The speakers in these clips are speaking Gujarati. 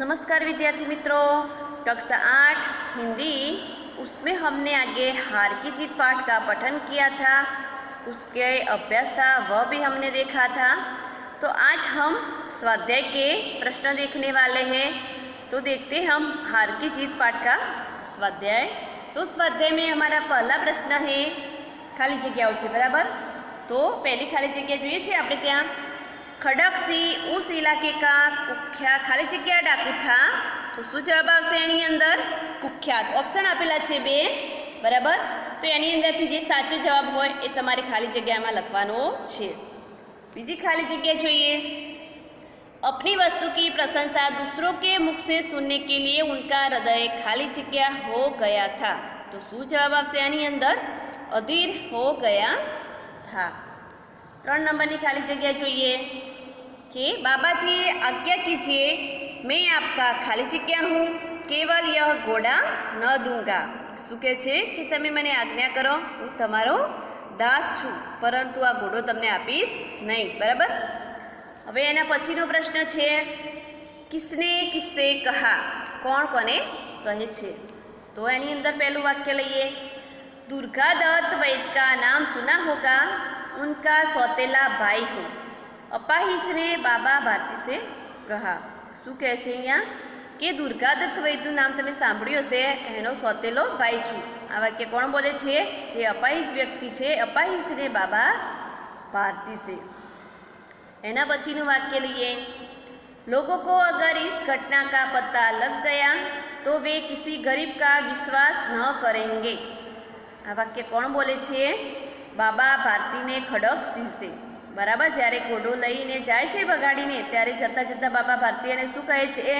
नमस्कार विद्यार्थी मित्रों, कक्षा 8 हिंदी उसमें हमने आगे हार की जीत पाठ का पठन किया था, उसके अभ्यास था वह भी हमने देखा था। तो आज हम स्वाध्याय के प्रश्न देखने वाले हैं। तो देखते हम हार की जीत पाठ का स्वाध्याय। तो स्वाध्याय में हमारा पहला प्रश्न है खाली जग्याओं से बराबर। तो पहली खाली जग्या જોઈએ છે આપણે ત્યાં खड़गसिंह उस इलाके का कुख्यात खाली जग्या डाकू था। तो शू जवाब आवशे एनी अंदर कुख्यात। ऑप्शन आपेला छे बे बराबर। तो एनी अंदरथी जे साचो जवाब होय ए तमारे खाली जग्यामां लखवानो छे। बीजी खाली जग्या જોઈએ अपनी वस्तु की प्रशंसा दूसरों के मुख से सुनने के लिए उनका हृदय खाली जग्या हो गया था। तो शू जवाब आवशे एनी अंदर अधीर हो गया था। 3 नंबर की खाली जगह જોઈએ कि बाबा जी आज्ञा कीजिए, मैं आपका खाली जगह हूँ, केवल यह घोड़ा न दूंगा। शू कहे छे कि तमे मने आज्ञा करो, हूँ तमारो दास छूँ, परंतु आ घोड़ो तमने आपीश नहीं। बराबर। हवे एना पछीनो प्रश्न छे किसने किससे कहा, कोण कोने कहे छे। तो एनी अंदर पहलू वाक्य लईए, दुर्गादत्त वैद्य का नाम सुना होगा, उनका सौतेला भाई हूँ। अपाहिज ने बाबा भारती से कहा। शू कहे छे अहींया कि दुर्गादत्त वैद्यનું नाम तमे सांभळ्युं हशे, एनो सौतेलो भाई छूं। आ वाक्य कोण बोले छे? जे अपाहिज व्यक्ति छे, अपाहिज ने बाबा भारती से। एना पछीनुं वाक्य लईए, लोगों को अगर इस घटना का पता लग गया तो वे किसी गरीब का विश्वास न करेंगे। आ वाक्य कोण बोले छे? बाबा भारती ने खड़गसिंह से। बराबर। જ્યારે ઘોડો લઈને જાય છે ભગાડીને ત્યારે જતાં જતાં બાબા ભારતી એને શું કહે છે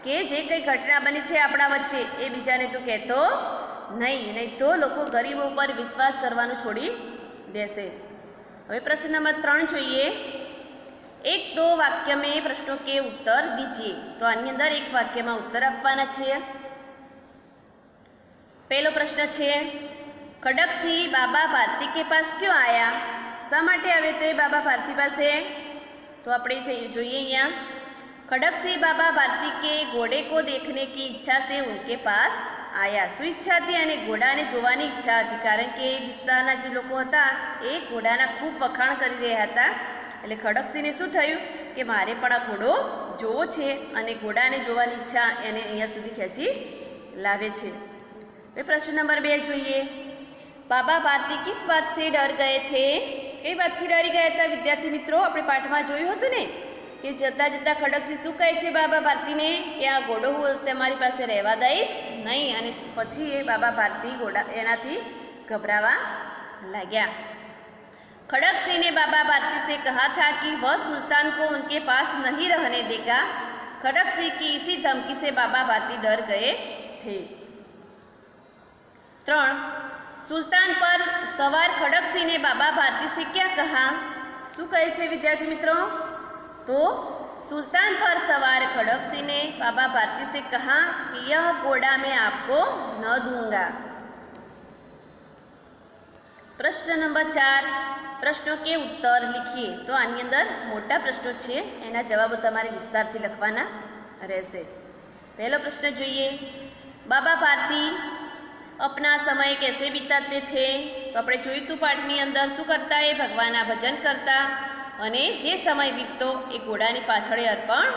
કે જે કંઈ ઘટના બની છે આપણા વચ્ચે એ બીજાને તો કહેતો નહીં તો લોકો ગરીબો પર વિશ્વાસ કરવાનું છોડી દેશે। હવે પ્રશ્ન નંબર 3 જોઈએ, 1-2 વાક્ય में प्रश्नों के उत्तर दीजिए। तो આની અંદર એક વાક્યમાં उत्तर આપવાના છે। પહેલો પ્રશ્ન છે खड़गसिंह बाबा भारती के पास क्यों आया? शा माटे आवे तो बाबा भारती पासे? तो आपणे जोईए अहींया खड़गसिंह बाबा भारती के घोड़े को देखने की इच्छा से उनके पास आया। शू इच्छा थी? अने घोड़ाने जोवानी इच्छा थी, कारण के विस्ताરના जे लोको हता ए घोड़ाना खूब वखाण करी रह्या हता। એટલે खड़गसिंहने શું થયું કે મારે પણ આ ઘોડો જોવો છે અને ઘોડાને જોવાની ઈચ્છા એને અહીંયા સુધી ખેંચી લાવે છે। હવે પ્રશ્ન નંબર 2 જોઈએ, बाबा भारती किस बात से डर गए थे? कई बात थी डरी गया था विद्यार्थी मित्रों? अपने पाठ में जोयुं हतुं ने कि जता जता खड़गसिंह शुं कहे छे बाबा भारती ने कि आ घोड़ो हूँ तमारी पासे रहवा दईश नहीं। अने पछी ए बाबा भारती घोड़ा एनाथी गभरावा लाग्या। खड़गसिंह ने बाबा भारती से कहा था कि वह सुल्तान को उनके पास नहीं रहने देगा। खड़गसिंह की इसी धमकी से बाबा भारती डर गए थे। 3 सुल्तान पर सवार खड़गसिंह ने बाबा भारती से क्या कहा? शू कहे छे विद्यार्थी मित्रों? तो सुल्तान पर सवार खड़गसिंह ने बाबा भारती से कहा कि यह घोड़ा मैं आपको न दूंगा। प्रश्न नंबर 4 प्रश्नों के उत्तर लिखिए। तो आनी अंदर मोटा प्रश्नों छे, एना जवाबो तमारे विस्तारथी लखवाना रहेशे। पहलो प्रश्न जोईए, बाबा भारती अपना समय कैसे बिताते थे? तो આપણે જોયું તું પાઠની અંદર શું કરતા? એ ભગવાનના ભજન કરતા અને જે સમય વીતતો એ ઘોડાની પાછળ અર્પણ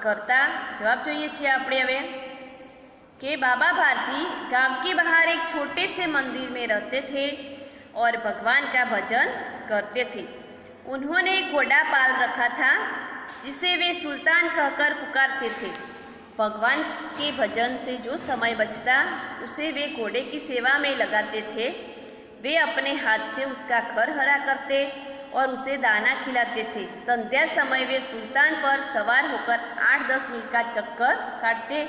કરતા। જવાબ જોઈએ છીએ આપણે હવે कि बाबा भारती गांव के बाहर एक छोटे से मंदिर में रहते थे और भगवान का भजन करते थे। उन्होंने घोड़ा पाल रखा था जिसे वे सुल्तान कहकर पुकारते थे। भगवान के भजन से जो समय बचता उसे वे घोड़े की सेवा में लगाते थे। वे अपने हाथ से उसका खर हरा करते और उसे दाना खिलाते थे। संध्या समय वे सुल्तान पर सवार होकर 8-10 मील का चक्कर काटते।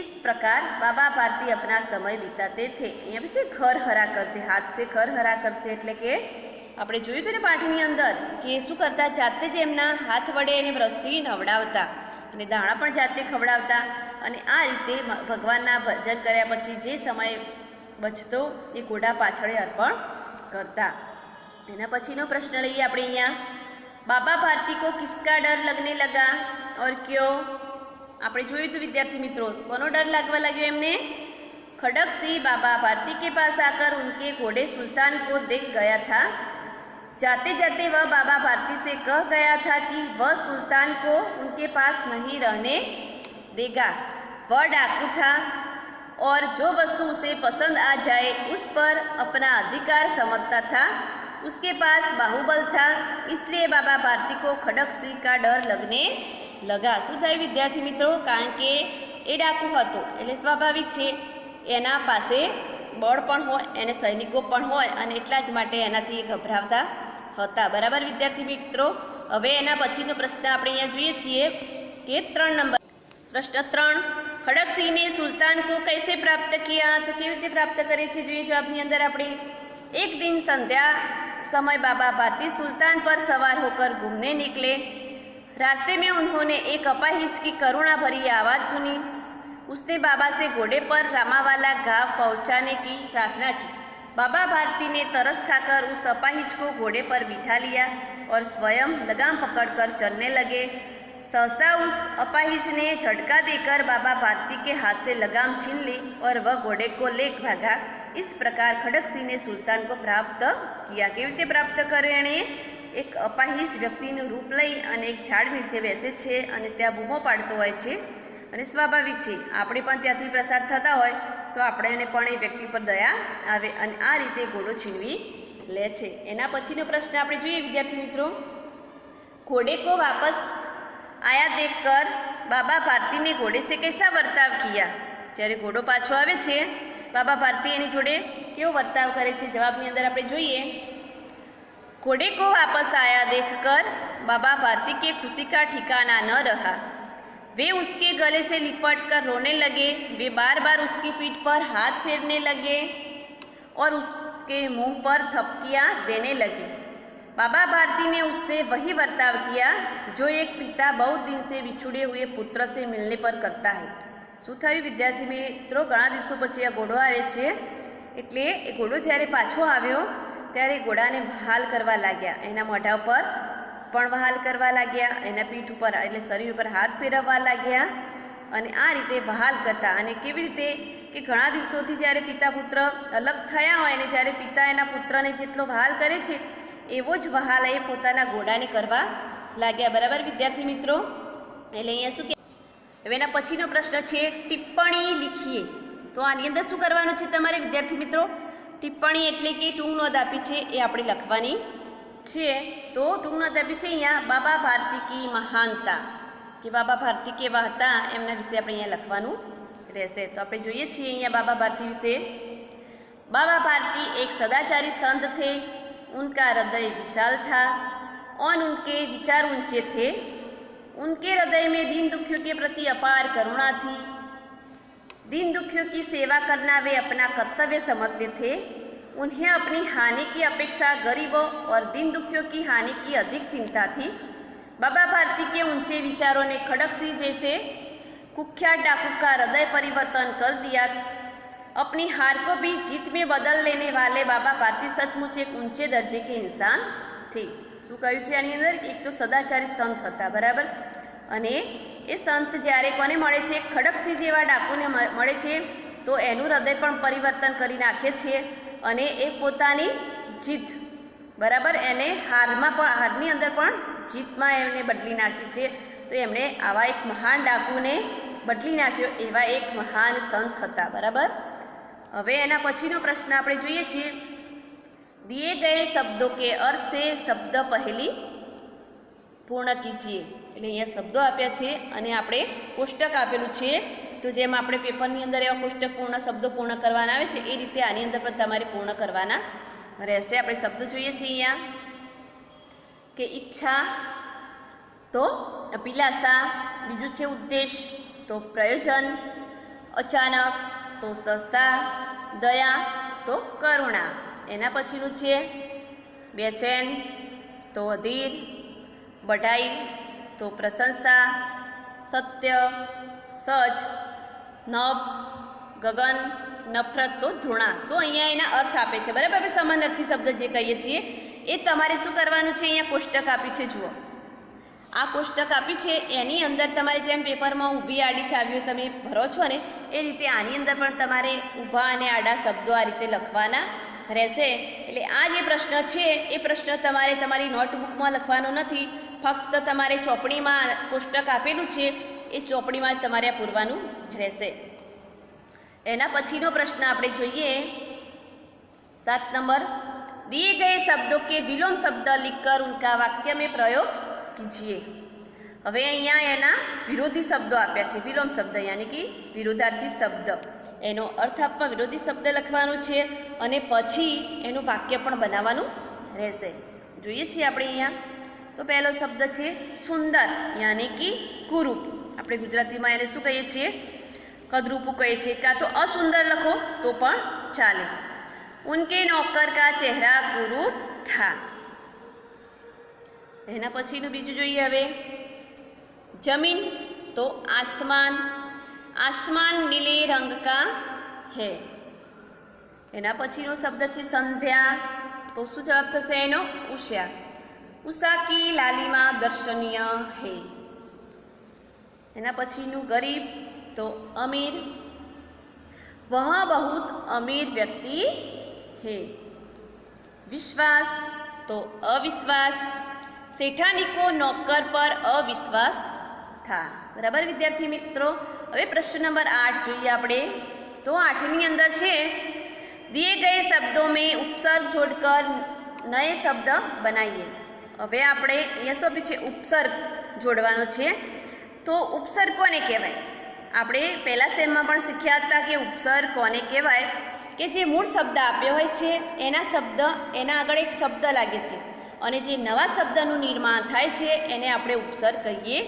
इस प्रकार बाबा भारती अपना समय बिताते थे। अहींया पछी खर हरा करते, हाथ से खर हरा करते એટલે કે આપણે જોયું હતું ને પાઠની અંદર કે શું કરતા? જાતે જ એમના હાથ વડે એને બ્રશથી નવડાવતા અને દાણા પણ જાતે ખવડાવતા અને આ રીતે ભગવાનના ભજન કર્યા પછી જે સમય બચતો એ ઘોડા પાછળે અર્પણ કરતા। એના પછીનો પ્રશ્ન લઈએ આપણે અહીંયા, बाबा भारती को किसका डर लगने लगा और क्यों? આપણે જોયું હતું વિદ્યાર્થી મિત્રો, કોનો ડર લાગવા લાગ્યો એમને? खड़क सिंह बाबा भारती के पास आकर उनके घोड़े सुल्तान को देख गया था। जाते जाते वह बाबा भारती से कह गया था कि वह सुल्तान को उनके पास नहीं रहने देगा। वह डाकू था और जो वस्तु उसे पसंद आ जाए उस पर अपना अधिकार समझता था। उसके पास बाहुबल था, इसलिए बाबा भारती को खड़क सिंह का डर लगने लगा। શું થાય વિદ્યાર્થી મિત્રો? કારણ કે એ ડાકુ હતો એટલે સ્વાભાવિક છે એના પાસે બળ પણ હોય, એને સૈનિકો પણ હોય અને એટલા જ માટે એનાથી ગભરાવતા હતા। બરાબર વિદ્યાર્થી મિત્રો? હવે એના પછીનો પ્રશ્ન આપણે અહીંયા જોઈએ છીએ કે 3 નંબર પ્રશ્ન 3, खड़क सिंह ने सुल्तान को कैसे प्राप्त किया? तो केवी रीते प्राप्त करे छे જોઈએ જવાબની અંદર આપણે। एक दिन संध्या समय बाबा भारती सुल्तान पर सवार होकर घूमने निकले। रास्ते में उन्होंने एक अपाहिज की करुणा भरी आवाज़ सुनी। उसने बाबा से घोड़े पर रामावाला गांव पहुंचाने की प्रार्थना की। बाबा भारती ने तरस खाकर उस अपाहिज को घोड़े पर बिठा लिया और स्वयं लगाम पकड़कर चलने लगे। सहसा उस अपाहिज ने झटका देकर बाबा भारती के हाथ से लगाम छीन ली और वह घोड़े को ले भागा। इस प्रकार खड़क सिंह ने सुल्तान को प्राप्त किया। केवी रीते प्राप्त करे? एणे एक अपाहिज व्यक्तिનું રૂપ લઈ અને એક ઝાડ નીચે બેસે છે અને ત્યાં બૂમો પાડતો હોય છે અને સ્વાભાવિક છે આપણે પણ ત્યાંથી પ્રસાર થતા હોય તો આપણે પણ એ વ્યક્તિ પર દયા આવે અને આ રીતે ઘોડો છીનવી લે છે। એના પછીનો પ્રશ્ન આપણે જોઈએ વિદ્યાર્થી મિત્રો, घोड़े को वापस आया देखकर बाबा भारती ने घोड़े से कैसा बर्ताव किया? જ્યારે ઘોડો પાછો આવે છે બાબા ભારતી એની જોડે કેવો વર્તાવ કરે છે? જવાબની અંદર આપણે જોઈએ, घोड़े को वापस आया देखकर बाबा भारती के खुशी का ठिकाना न रहा। वे उसके गले से लिपट कर रोने लगे। वे बार बार उसकी पीठ पर हाथ फेरने लगे और उसके मुंह पर थपकियां देने लगे। बाबा भारती ने उससे वही बर्ताव किया जो एक पिता बहुत दिन से बिछुड़े हुए पुत्र से मिलने पर करता है। શું થયું વિદ્યાર્થી મિત્રો? ઘણા દિવસો પછી આ ઘોડો આવે છે એટલે એ ઘોડો જ્યારે પાછો આવ્યો ત્યારે ઘોડાને વહાલ કરવા લાગ્યા, એના મોઢા ઉપર પણ વહાલ કરવા લાગ્યા, એના પીઠ ઉપર એટલે શરીર ઉપર હાથ ફેરવવા લાગ્યા અને આ રીતે વહાલ કરતા। અને કેવી રીતે કે ઘણા દિવસોથી જ્યારે પિતા પુત્ર અલગ થયા હોય અને જ્યારે પિતા એના પુત્રને જેટલો વહાલ કરે છે એવો જ વહાલ એ પોતાના ઘોડાને કરવા લાગ્યા। બરાબર વિદ્યાર્થી મિત્રો? એટલે અહીંયા શું કે હવે એના પછીનો પ્રશ્ન છે ટિપ્પણી લીખીએ। તો આની અંદર શું કરવાનું છે તમારે વિદ્યાર્થી મિત્રો? ટિપ્પણી એટલે કે ટૂંક નોંધ આપી છે એ આપણે લખવાની છે। તો ટૂંક નોંધ આપી છે અહીંયા બાબા ભારતી की महानता કે બાબા ભારતી કેવા હતા એમના વિશે આપણે અહીંયા લખવાનું રહેશે। તો આપણે જોઈએ છીએ અહીંયા બાબા ભારતી વિશે। बाबा भारती एक सदाचारी संत थे। उनका हृदय विशाल था और उनके विचार ऊंचे थे। उनके हृदय में दीन दुखियों के प्रति अपार करुणा थी। दीन दुखियों की सेवा करना वे अपना कर्तव्य समझते थे। उन्हें अपनी हानि की अपेक्षा गरीबों और दीन दुखियों की हानि की अधिक चिंता थी। बाबा भारती के ऊंचे विचारों ने खड़क सिंह जैसे कुख्यात डाकू का हृदय परिवर्तन कर दिया। अपनी हार को भी जीत में बदल लेने वाले बाबा भारती सचमुच एक ऊंचे दर्जे के इंसान थे। શું કહ્યું છે આની અંદર? એક તો સદાચારી સંત હતા, બરાબર, અને એ સંત જ્યારે કોને મળે છે? ખડકસિંહ જેવા ડાકુને મળે છે તો એનું હૃદય પણ પરિવર્તન કરી નાખે છે અને એ પોતાની જીત, બરાબર, એને હારની અંદર પણ જીતમાં એમને બદલી નાખી છે। તો એમણે આવા એક મહાન ડાકુને બદલી નાખ્યો એવા એક મહાન સંત હતા। બરાબર। હવે એના પછીનો પ્રશ્ન આપણે જોઈએ છીએ, दिए गए शब्दों के अर्थ से शब्द पहली पूर्ण कीजिए। એટલે અહીંયા શબ્દો આપ્યા છે અને આપણે કોષ્ટક આપેલું છે। તો જેમ આપણે પેપરની અંદર એવા કોષ્ટક પૂર્ણ શબ્દો પૂર્ણ કરવાના આવે છે એ રીતે આની અંદર પણ તમારે પૂર્ણ કરવાના રહેશે। આપણે શબ્દો જોઈએ છીએ અહીંયા કે ઈચ્છા તો અભિલાષા, બીજું છે ઉદ્દેશ તો પ્રયોજન, અચાનક તો સસ્તા, દયા તો કરુણા। એના પછીનું છે બેચેન તો અધીર, બઢાઈ તો પ્રશંસા, સત્ય, સચ, નભ, ગગન, નફરત તો ધૃણા। તો અહીંયા એના અર્થ આપે છે, બરાબર। આપણે સમાનાર્થી શબ્દ જે કહીએ છીએ એ તમારે શું કરવાનું છે? અહીંયા કોષ્ટક આપ્યું છે, જુઓ। આ કોષ્ટક આપ્યું છે એની અંદર તમારે જેમ પેપરમાં ઊભી આડી છાવીઓ તમે ભરો છો ને એ રીતે આની અંદર પણ તમારે ઊભા અને આડા શબ્દો આ રીતે લખવાના રહેશે. એટલે આ જે પ્રશ્ન છે એ પ્રશ્ન તમારે તમારી નોટબુકમાં લખવાનો નથી, ફક્ત તમારે ચોપડીમાં કોષ્ટક આપેલું છે એ ચોપડીમાં જ તમારે આ પૂરવાનું રહેશે. એના પછીનો પ્રશ્ન આપણે જોઈએ 7 नंबर. दिए गए शब्दों के विलोम शब्द लिखकर उनका वाक्य में प्रयोग कीजिए. હવે અહીંયા એના વિરોધી શબ્દો આપ્યા છે, વિલોમ શબ્દ યાની કે વિરોધાર્થી શબ્દ, એનો અર્થ આપવા વિરોધી શબ્દ લખવાનો છે અને પછી એનું વાક્ય પણ બનાવવાનું રહેશે. જોઈએ છીએ આપણે અહીંયા તો પહેલો શબ્દ છે સુંદર યાની કે કુરૂપ. આપણે ગુજરાતીમાં એને શું કહીએ છીએ? કદરૂપું કહીએ છીએ, કાં તો અસુંદર લખો તો પણ ચાલે. उनके नौकर का चेहरा कुरूप था. એના પછીનું બીજું જોઈએ હવે. जमीन तो आसमान, आसमान नीले रंग का है. એના પછીનો શબ્દ છે સંધ્યા, તો શું જવાબ થશે એનો? ઉષા. ઉષા की लालिमा दर्शनीय है. એના પછીનું ગરીબ તો अमीर, वह बहुत अमीर व्यक्ति है. विश्वास तो अविश्वास, सेठानी को नौकर पर अविश्वास था. बराबर विद्यार्थी मित्रों. હવે प्रश्न नंबर 8 જોઈએ આપણે. તો 8ની અંદર છે दिए गए शब्दों में उपसर्ग जोड़कर नए शब्द बनाइए. હવે આપણે અહીંયા શું આપ્યું છે? ઉપસર્ગ જોડવાનો છે. તો ઉપસર્ગ કોને કહેવાય? આપણે પહેલા સેમમાં પણ શીખ્યા હતા કે ઉપસર્ગ કોને કહેવાય? કે જે મૂળ શબ્દ આપ્યો હોય છે એના આગળ એક શબ્દ લાગે છે અને જે નવા શબ્દનું નિર્માણ થાય છે એને આપણે ઉપસર્ગ કહીએ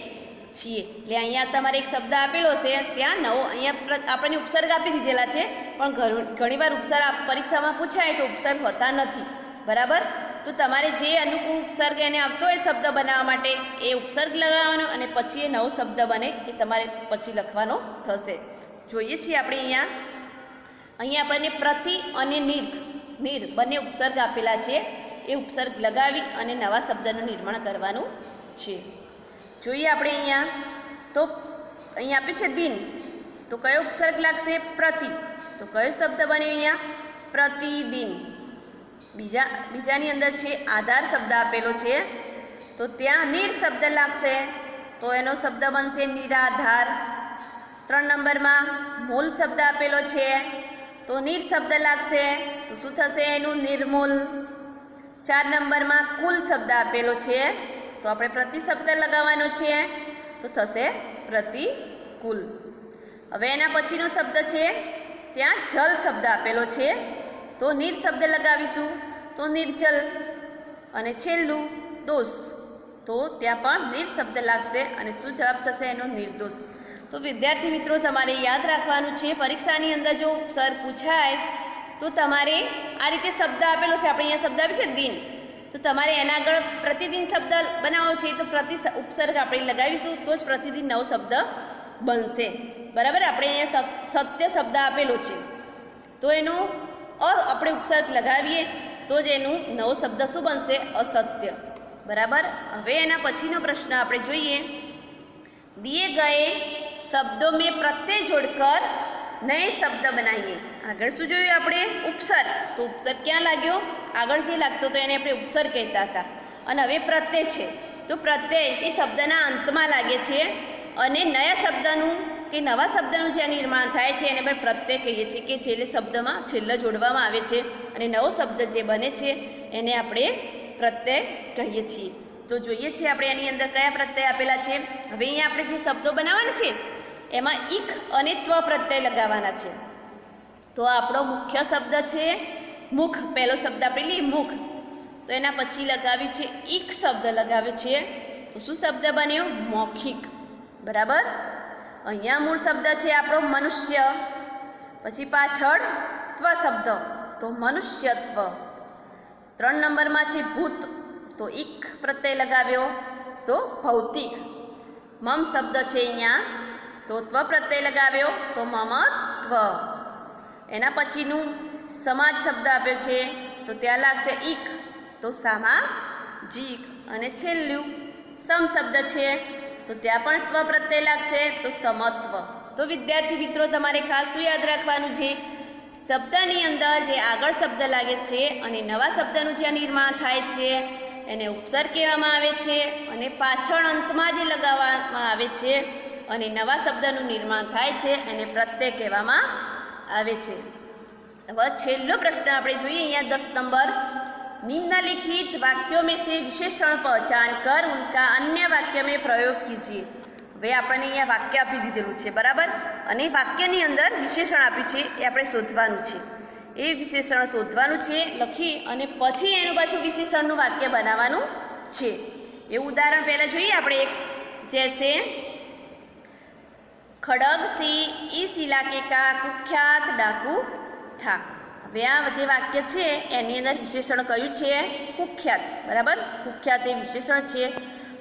છીએ. એટલે અહીંયા તમારે એક શબ્દ આપેલો છે, ત્યાં નવો અહીંયા આપણને ઉપસર્ગ આપી દીધેલા છે, પણ ઘણીવાર ઉપસર્ગ પરીક્ષામાં પૂછાય તો ઉપસર્ગ હોતા નથી. બરાબર? તો તમારે જે અનુકૂળ ઉપસર્ગ એને આવતો હોય શબ્દ બનાવવા માટે એ ઉપસર્ગ લગાવવાનો અને પછી એ નવો શબ્દ બને એ તમારે પછી લખવાનો થશે. જોઈએ છીએ આપણે અહીંયા આપણને પ્રતિ અને નિર બંને ઉપસર્ગ આપેલા છે. એ ઉપસર્ગ લગાવી અને નવા શબ્દનું નિર્માણ કરવાનું છે. જોઈએ આપણે અહીંયા તો અહીંયા આપ્યું છે દિન, તો કયો ઉપસર્ગ લાગશે? પ્રતિ. તો કયો શબ્દ બન્યો અહીંયા? પ્રતિદિન. બીજાની અંદર છે આધાર શબ્દ આપેલો છે, તો ત્યાં નિર શબ્દ લાગશે, તો એનો શબ્દ બનશે નિરાધાર. 3 નંબરમાં મૂલ શબ્દ આપેલો છે, તો નિર શબ્દ લાગશે, તો શું થશે એનું? નિર્મૂલ. 4 નંબરમાં કુલ શબ્દ આપેલો છે, તો આપણે પ્રતિ શબ્દ લગાવવાનો છે, તો થશે પ્રતિકુલ. હવે એના પછીનો શબ્દ છે ત્યાં જલ શબ્દ આપેલો છે, તો નિર શબ્દ લગાવીશું તો નિર્જલ. અને છેલ્લું દોષ, તો ત્યાં પણ નિર શબ્દ લાગશે અને શું જવાબ થશે એનો? નિર્દોષ. તો વિદ્યાર્થી મિત્રો તમારે યાદ રાખવાનું છે, પરીક્ષાની અંદર જો સર પૂછાય તો તમારે આ રીતે શબ્દ આપેલો છે, આપણે અહીંયા શબ્દ આપ્યો છે દિન, તો તમારે એના આગળ પ્રતિદિન શબ્દ બનાવવો છે, તો ઉપસર્ગ આપણે લગાવીશું તો જ પ્રતિદિન નવો શબ્દ બનશે. બરાબર? આપણે અહીંયા સત્ય શબ્દ આપેલો છે, તો એનું આપણે ઉપસર્ગ લગાવીએ તો જ એનું નવો શબ્દ શું બનશે? અસત્ય. બરાબર? હવે એના પછીનો પ્રશ્ન આપણે જોઈએ. दिए गए शब्दों में प्रत्यय जोड़कर नए शब्द बनाइए. આગળ શું જોયું આપણે? ઉપસર્ગ. તો ઉપસર્ગ ક્યાં લાગ્યો? આગળ જે લાગતો તો એને આપણે ઉપસર્ગ કહેતા હતા, અને હવે પ્રત્યય છે, તો પ્રત્યય એ શબ્દના અંતમાં લાગે છે અને નયા શબ્દનું કે નવા શબ્દનું જે નિર્માણ થાય છે એને આપણે પ્રત્યય કહીએ છીએ, કે છેલ્લે શબ્દમાં છેલ્લે જોડવામાં આવે છે અને નવો શબ્દ જે બને છે એને આપણે પ્રત્યય કહીએ છીએ. તો જોઈએ છીએ આપણે એની અંદર કયા પ્રત્યય આપેલા છે. હવે અહીંયા આપણે જે શબ્દો બનાવવાના છે એમાં ઈક અને ત્વ પ્રત્યય લગાવવાના છે. તો આપણો મુખ્ય શબ્દ છે મુખ. પહેલો શબ્દ આપણે લઈએ મુખ, તો એના પછી લગાવ્યું છે ઈક શબ્દ લગાવ્યો છે, તો શું શબ્દ બન્યો? મૌખિક. બરાબર? અહીંયા મૂળ શબ્દ છે આપણો મનુષ્ય, પછી પાછળ ત્વ શબ્દ, તો મનુષ્યત્વ. 3 નંબરમાં છે ભૂત, તો ઈક પ્રત્યય લગાવ્યો, તો ભૌતિક. મમ શબ્દ છે અહીંયા, તો ત્વ પ્રત્યય લગાવ્યો, તો મમત્વ. એના પછીનું સમાજ શબ્દ આપ્યો છે, તો ત્યાં લાગશે ઈક, તો સામાજિક. અને છેલ્લું સમ શબ્દ છે તો ત્યાં પણ ત્વ પ્રત્યય લાગશે તો સમત્વ. તો વિદ્યાર્થી મિત્રો તમારે ખાસ શું યાદ રાખવાનું છે, શબ્દની અંદર જે આગળ શબ્દ લાગે છે અને નવા શબ્દનું જે નિર્માણ થાય છે એને ઉપસર્ગ કહેવામાં આવે છે, અને પાછળ અંતમાં જે લગાવવામાં આવે છે અને નવા શબ્દનું નિર્માણ થાય છે એને પ્રત્યય કહેવામાં આવે છે. હવે છેલ્લો પ્રશ્ન આપણે જોઈએ અહીંયા 10 નંબર. निम्नलिखित वाक्यों में से विशेषण पहचान कर उनका अन्य वाक्य में प्रयोग कीजिए. હવે આપણને અહીંયા વાક્ય આપી દીધેલું છે બરાબર, અને વાક્યની અંદર વિશેષણ આપ્યું છે એ આપણે શોધવાનું છે. એ વિશેષણ શોધવાનું છે લખી અને પછી એનું પાછું વિશેષણનું વાક્ય બનાવવાનું છે. એવું ઉદાહરણ પહેલાં જોઈએ આપણે એક, જૈસે खड़ग सिंह इस इलाके का कुख्यात डाकू था. હવે આ જે વાક્ય છે એની અંદર વિશેષણ કયું છે, કુખ્યાત. બરાબર, કુખ્યાત એ વિશેષણ છે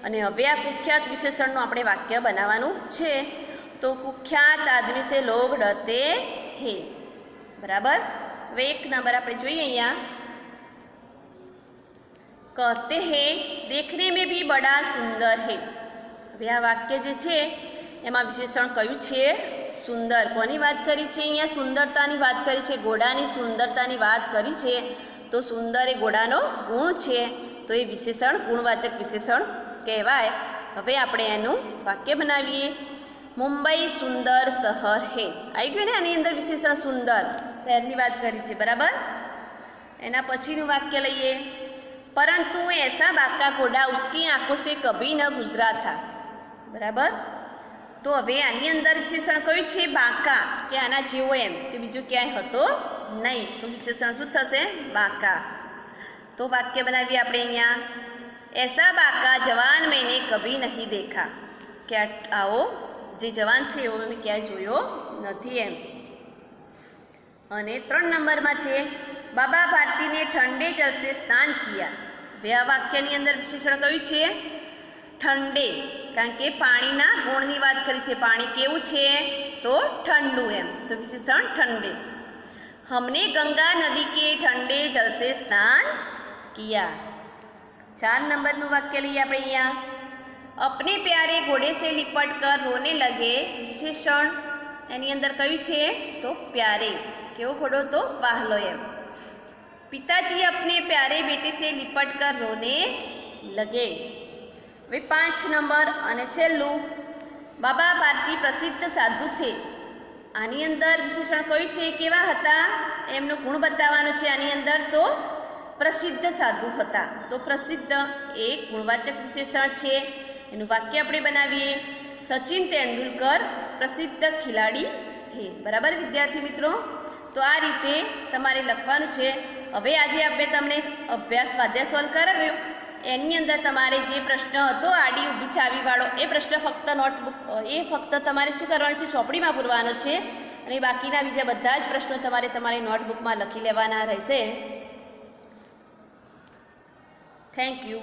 અને હવે આ કુખ્યાત વિશેષણનું આપણે વાક્ય બનાવવાનું છે. તો કુખ્યાત આદમી સે લોગ ડરતે હે. બરાબર, હવે એક નંબર આપણે જોઈએ અહીંયા, कहते हैं देखने में भी बड़ा सुंदर है. હવે આ વાક્ય જે છે એમાં વિશેષણ કયું છે, સુંદર. કોની વાત કરી છે અહીંયા, સુંદરતાની વાત કરી છે, ઘોડાની સુંદરતાની વાત કરી છે. તો સુંદર એ ઘોડાનો ગુણ છે તો એ વિશેષણ ગુણવાચક વિશેષણ કહેવાય. હવે આપણે એનું વાક્ય બનાવીએ. મુંબઈ સુંદર શહેર હે. આવી ગયું ને આની અંદર વિશેષણ સુંદર, શહેરની વાત કરી છે બરાબર. એના પછીનું વાક્ય લઈએ, પરંતુ ऐसा बाका घोड़ा उसकी आंखों से कभी न गुजरा था. બરાબર, તો હવે આની અંદર વિશેષણ કયું છે, બાકા, કે આના જેવો એમ, કે બીજું ક્યાંય હતો નહીં. તો વિશેષણ શું થશે, બાકા. તો વાક્ય બનાવીએ આપણે અહીંયા, એસા બાકા જવાન મેને કભી નહીં દેખા. કે આવો જે જવાન છે એવો મેં ક્યાંય જોયો નથી એમ. અને 3 નંબરમાં છે, બાબા ભારતીને ઠંડે જલ સે સ્નાન કિયા. હવે આ વાક્યની અંદર વિશેષણ કયું છે, ઠંડે, કારણ કે પાણીના ગુણની વાત કરી છે. પાણી કેવું છે, તો ઠંડુ એમ. તો વિશેષણ ઠંડે. हमने गंगा नदी के ठंडे जल से स्नान किया. 4 નંબરનું વાક્ય લઈએ આપણે અહીંયા, अपने प्यारे घोड़े से लिपट कर रोने लगे. વિશેષણ એની અંદર કયું છે, તો પ્યારે. કેવો ઘોડો, તો વાહલો એમ. पिताजी अपने प्यारे बेटे से लिपट कर रोने लगे. હવે 5 નંબર અને છેલ્લું, બાબા ભારતી પ્રસિદ્ધ સાધુ થે. આની અંદર વિશેષણ કયું છે, કેવા હતા એમનો ગુણ બતાવવાનો છે આની અંદર. તો પ્રસિદ્ધ સાધુ હતા. તો પ્રસિદ્ધ એ ગુણવાચક વિશેષણ છે. એનું વાક્ય આપણે બનાવીએ, સચિન તેંડુલકર પ્રસિદ્ધ ખિલાડી હે. બરાબર વિદ્યાર્થી મિત્રો, તો આ રીતે તમારે લખવાનું છે. હવે આજે આપણે તમને અભ્યાસ સ્વાધ્યાય સોલ્વ કરાવ્યો. એની અંદર તમારે જે પ્રશ્ન હતો આડી ઊભી ચાવીવાળો, એ પ્રશ્ન ફક્ત નોટબુક, એ ફક્ત તમારે શું કરવાનું છે, ચોપડીમાં પૂરવાનો છે. અને બાકીના બીજા બધા જ પ્રશ્નો તમારે તમારી નોટબુકમાં લખી લેવાના રહેશે. Thank you.